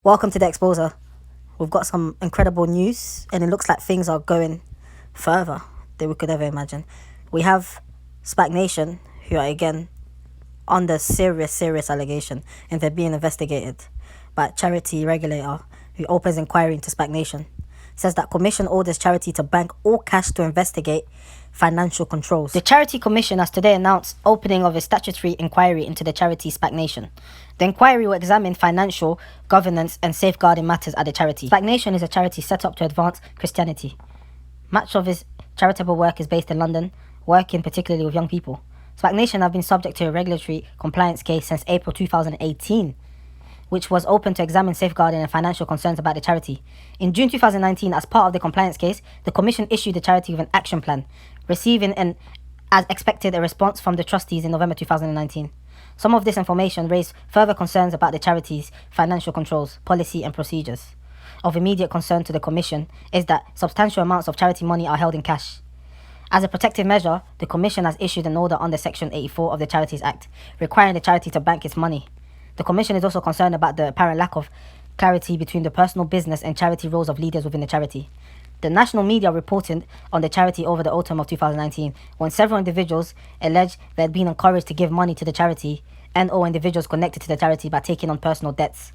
Welcome to the Exposer. We've got some incredible news, and it looks like things are going further than we could ever imagine. We have Spac Nation, who are again under serious allegation, and they're being investigated by charity regulator who opens inquiry into Spac Nation. Says that commission orders charity to bank all cash to investigate financial controls. The Charity Commission has today announced opening of a statutory inquiry into the charity Spac Nation. The inquiry will examine financial, governance and safeguarding matters at the charity. Spac Nation is a charity set up to advance Christianity. Much of its charitable work is based in London, working particularly with young people. Spac Nation have been subject to a regulatory compliance case since April 2018, which was open to examine safeguarding and financial concerns about the charity. In June 2019, as part of the compliance case, the Commission issued the charity with an action plan, receiving as expected, a response from the trustees in November 2019. Some of this information raised further concerns about the charity's financial controls, policy and procedures. Of immediate concern to the Commission is that substantial amounts of charity money are held in cash. As a protective measure, the Commission has issued an order under Section 84 of the Charities Act, requiring the charity to bank its money. The Commission is also concerned about the apparent lack of clarity between the personal business and charity roles of leaders within the charity. The national media reported on the charity over the autumn of 2019, when several individuals alleged they had been encouraged to give money to the charity and/or individuals connected to the charity by taking on personal debts.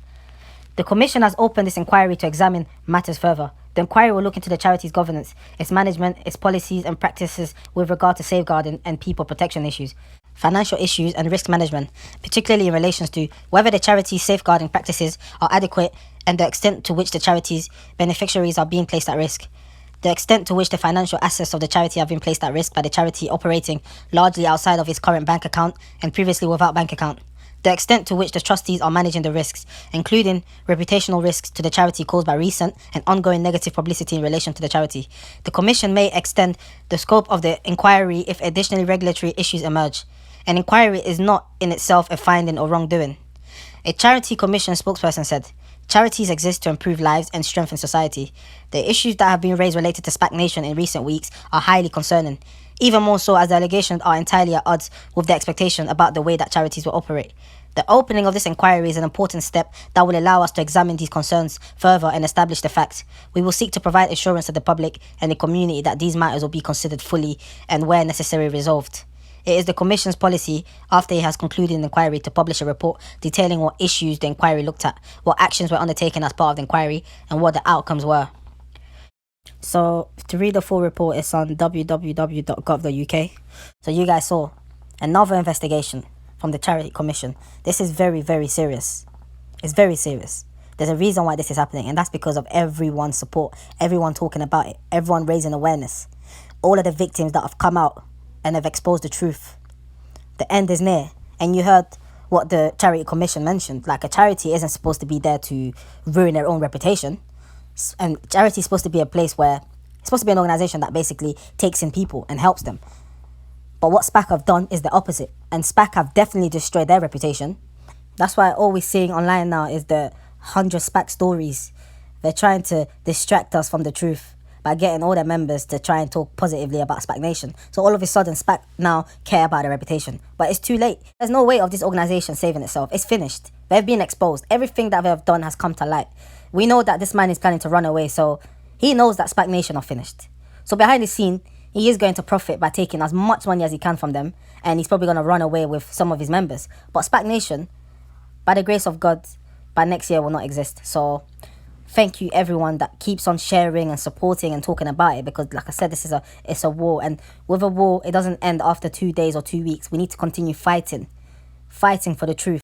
The Commission has opened this inquiry to examine matters further. The inquiry will look into the charity's governance, its management, its policies and practices with regard to safeguarding and people protection issues, financial issues and risk management, particularly in relation to whether the charity's safeguarding practices are adequate and the extent to which the charity's beneficiaries are being placed at risk. The extent to which the financial assets of the charity have been placed at risk by the charity operating largely outside of its current bank account and previously without bank account. The extent to which the trustees are managing the risks, including reputational risks to the charity caused by recent and ongoing negative publicity in relation to the charity. The Commission may extend the scope of the inquiry if additional regulatory issues emerge. An inquiry is not in itself a finding or wrongdoing. A Charity Commission spokesperson said, "Charities exist to improve lives and strengthen society. The issues that have been raised related to Spac Nation in recent weeks are highly concerning, even more so as the allegations are entirely at odds with the expectation about the way that charities will operate. The opening of this inquiry is an important step that will allow us to examine these concerns further and establish the facts. We will seek to provide assurance to the public and the community that these matters will be considered fully and where necessary resolved." It is the Commission's policy, after it has concluded an inquiry, to publish a report detailing what issues the inquiry looked at, what actions were undertaken as part of the inquiry, and what the outcomes were. So, to read the full report, it's on www.gov.uk. So you guys saw another investigation from the Charity Commission. This is very serious. It's very serious. There's a reason why this is happening, and that's because of everyone's support, everyone talking about it, everyone raising awareness. All of the victims that have come out and have exposed the truth. The end is near. And you heard what the Charity Commission mentioned. Like, a charity isn't supposed to be there to ruin their own reputation. And charity is supposed to be a place where it's supposed to be an organization that basically takes in people and helps them. But what Spac have done is the opposite. And Spac have definitely destroyed their reputation. That's why all we're seeing online now is the 100 Spac stories. They're trying to distract us from the truth by getting all their members to try and talk positively about Spac Nation. So all of a sudden, Spac now care about their reputation. But it's too late. There's no way of this organization saving itself. It's finished. They've been exposed. Everything that they've done has come to light. We know that this man is planning to run away, so he knows that Spac Nation are finished. So behind the scene, he is going to profit by taking as much money as he can from them, and he's probably going to run away with some of his members. But Spac Nation, by the grace of God, by next year will not exist. So thank you everyone that keeps on sharing and supporting and talking about it, because like I said, it's a war, and with a war, it doesn't end after 2 days or 2 weeks. We need to continue fighting for the truth.